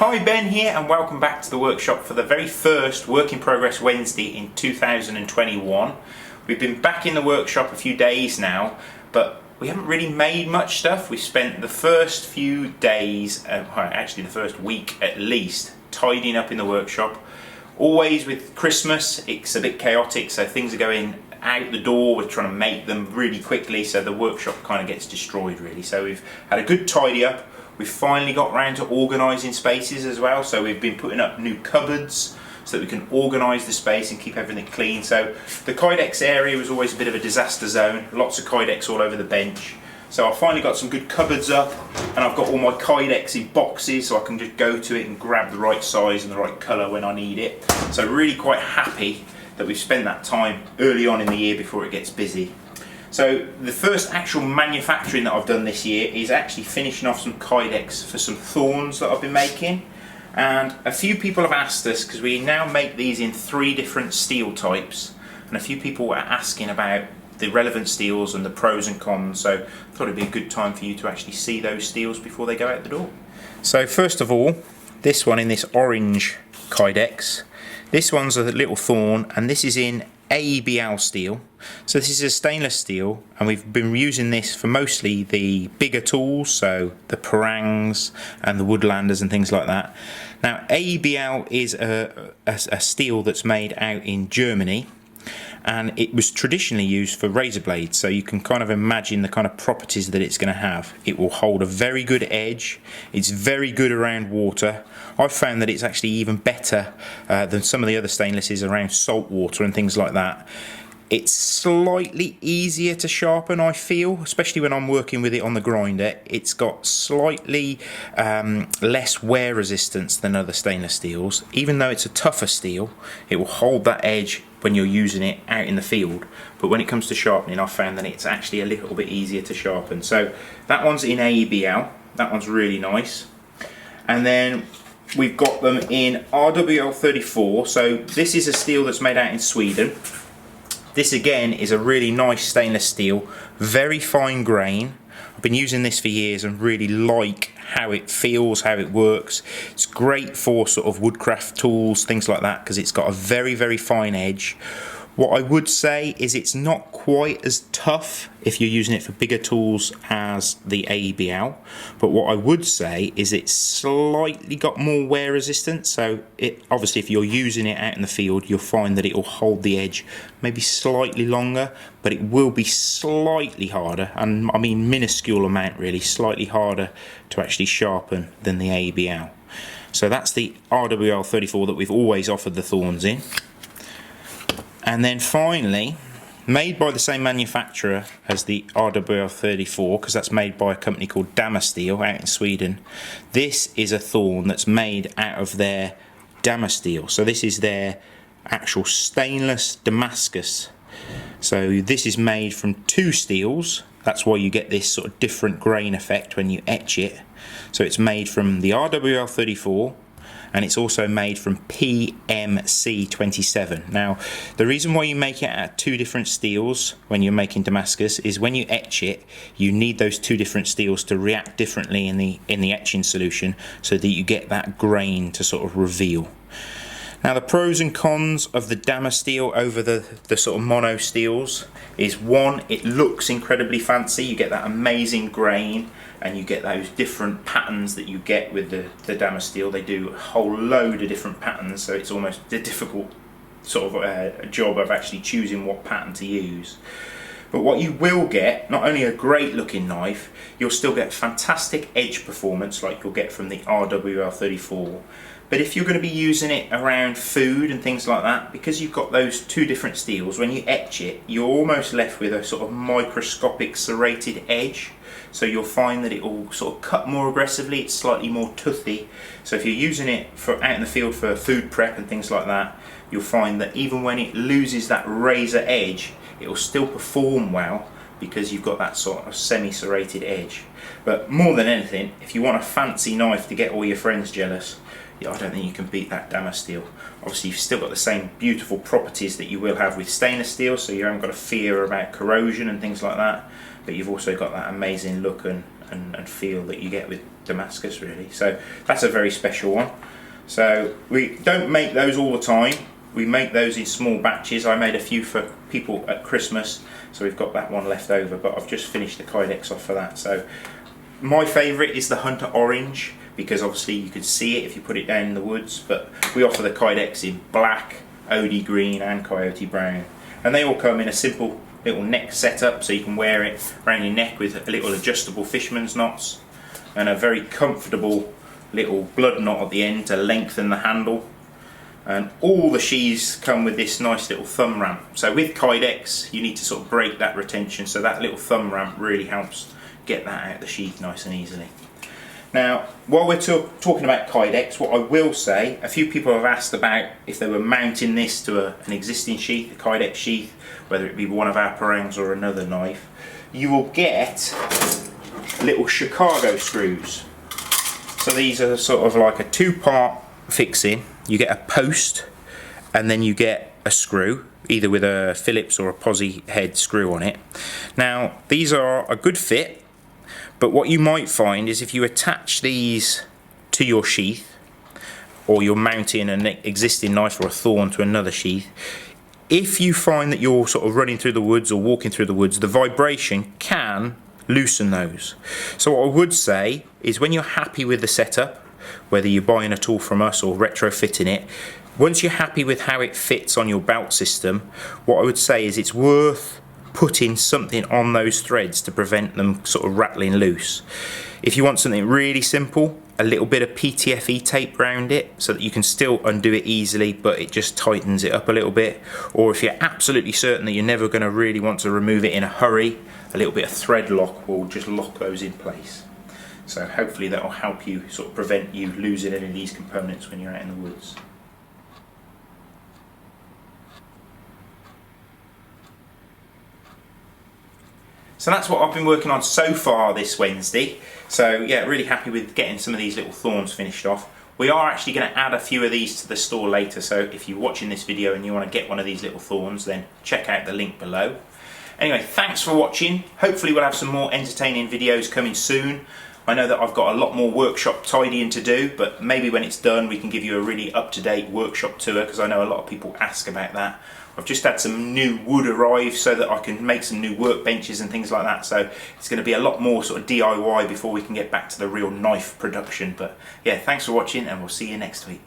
Hi, Ben here, and welcome back to the workshop for the very first Work in Progress Wednesday in 2021. We've been back in the workshop a few days now, but we haven't really made much stuff. We spent the first few days, actually the first week at least, tidying up in the workshop. Always with Christmas, it's a bit chaotic, so things are going out the door. We're trying to make them really quickly, so the workshop kind of gets destroyed really. So we've had a good tidy up. We've finally got round to organising spaces as well, so we've been putting up new cupboards so that we can organise the space and keep everything clean. So the Kydex area was always a bit of a disaster zone, lots of Kydex all over the bench. So I finally got some good cupboards up, and I've got all my Kydex in boxes so I can just go to it and grab the right size and the right colour when I need it. So really quite happy that we've spent that time early on in the year before it gets busy. So the first actual manufacturing that I've done this year is actually finishing off some Kydex for some Thorns that I've been making. And a few people have asked us, because we now make these in 3 different steel types, and a few people were asking about the relevant steels and the pros and cons, so I thought it'd be a good time for you to actually see those steels before they go out the door. So first of all, this one in this orange Kydex. This one's a little Thorn, and this is in AEB-L steel. So this is a stainless steel, and we've been using this for mostly the bigger tools, so the parangs and the woodlanders and things like that. Now AEB-L is a steel that's made out in Germany, and it was traditionally used for razor blades, so you can kind of imagine the kind of properties that it's going to have. It will hold a very good edge, it's very good around water. I've found that it's actually even better than some of the other stainlesses around salt water and things like that. It's slightly easier to sharpen, I feel, especially when I'm working with it on the grinder. It's got slightly less wear resistance than other stainless steels. Even though it's a tougher steel, it will hold that edge when you're using it out in the field. But when it comes to sharpening, I've found that it's actually a little bit easier to sharpen. So that one's in AEB-L. That one's really nice. And then we've got them in RWL34. So this is a steel that's made out in Sweden. This again is a really nice stainless steel, very fine grain. I've been using this for years and really like how it feels, how it works. It's great for sort of woodcraft tools, things like that, because it's got a very, very fine edge. What I would say is it's not quite as tough if you're using it for bigger tools as the AEB-L, but what I would say is it's slightly got more wear resistance. So it obviously, if you're using it out in the field, you'll find that it will hold the edge maybe slightly longer, but it will be slightly harder, and I mean minuscule amount really, slightly harder to actually sharpen than the AEB-L. So that's the RWL34 that we've always offered the Thorns in. And then finally, made by the same manufacturer as the RWL34, because that's made by a company called Damasteel out in Sweden, this is a Thorn that's made out of their Damasteel. So this is their actual stainless Damascus. So this is made from 2 steels. That's why you get this sort of different grain effect when you etch it. So it's made from the RWL34, and it's also made from PMC27. Now, the reason why you make it out of 2 different steels when you're making Damascus is when you etch it, you need those 2 different steels to react differently in the etching solution, so that you get that grain to sort of reveal. Now, the pros and cons of the Damasteel over the sort of mono steels is, one, it looks incredibly fancy. You get that amazing grain, and you get those different patterns that you get with the Damasteel. They do a whole load of different patterns, so it's almost a difficult sort of a job of actually choosing what pattern to use. But what you will get, not only a great looking knife, you'll still get fantastic edge performance like you'll get from the RWL34. But if you're going to be using it around food and things like that, because you've got those 2 different steels, when you etch it, you're almost left with a sort of microscopic serrated edge. So you'll find that it will sort of cut more aggressively, it's slightly more toothy. So if you're using it for out in the field for food prep and things like that, you'll find that even when it loses that razor edge, it will still perform well, because you've got that sort of semi-serrated edge. But more than anything, if you want a fancy knife to get all your friends jealous, I don't think you can beat that Damasteel. Obviously you've still got the same beautiful properties that you will have with stainless steel, so you haven't got a fear about corrosion and things like that, but you've also got that amazing look and feel that you get with Damascus really. So that's a very special one. So we don't make those all the time. We make those in small batches. I made a few for people at Christmas, so we've got that one left over, but I've just finished the Kydex off for that. So my favourite is the Hunter Orange, because obviously you can see it if you put it down in the woods, but we offer the Kydex in black, OD green and Coyote brown. And they all come in a simple little neck setup, so you can wear it around your neck with a little adjustable fisherman's knots and a very comfortable little blood knot at the end to lengthen the handle. And all the sheaths come with this nice little thumb ramp. So with Kydex you need to sort of break that retention, so that little thumb ramp really helps get that out of the sheath nice and easily. Now while we're talking about Kydex, what I will say, a few people have asked about if they were mounting this to an existing sheath, a Kydex sheath, whether it be one of our parangs or another knife. You will get little Chicago screws. So these are sort of like a two-part fixing. You get a post and then you get a screw, either with a Phillips or a posi head screw on it. Now these are a good fit, but what you might find is if you attach these to your sheath, or you're mounting an existing knife or a Thorn to another sheath, if you find that you're sort of running through the woods or walking through the woods, the vibration can loosen those. So what I would say is, when you're happy with the setup, whether you're buying a tool from us or retrofitting it, once you're happy with how it fits on your belt system, what I would say is it's worth putting something on those threads to prevent them sort of rattling loose. If you want something really simple, a little bit of PTFE tape around it so that you can still undo it easily, but it just tightens it up a little bit. Or if you're absolutely certain that you're never going to really want to remove it in a hurry, a little bit of thread lock will just lock those in place. So hopefully that will help you sort of prevent you losing any of these components when you're out in the woods. So that's what I've been working on so far this Wednesday. So yeah, really happy with getting some of these little Thorns finished off. We are actually going to add a few of these to the store later, so if you're watching this video and you want to get one of these little Thorns, then check out the link below. Anyway, thanks for watching. Hopefully we'll have some more entertaining videos coming soon. I know that I've got a lot more workshop tidying to do, but maybe when it's done we can give you a really up-to-date workshop tour, because I know a lot of people ask about that. I've just had some new wood arrive so that I can make some new workbenches and things like that, so it's going to be a lot more sort of DIY before we can get back to the real knife production. But yeah, thanks for watching and we'll see you next week.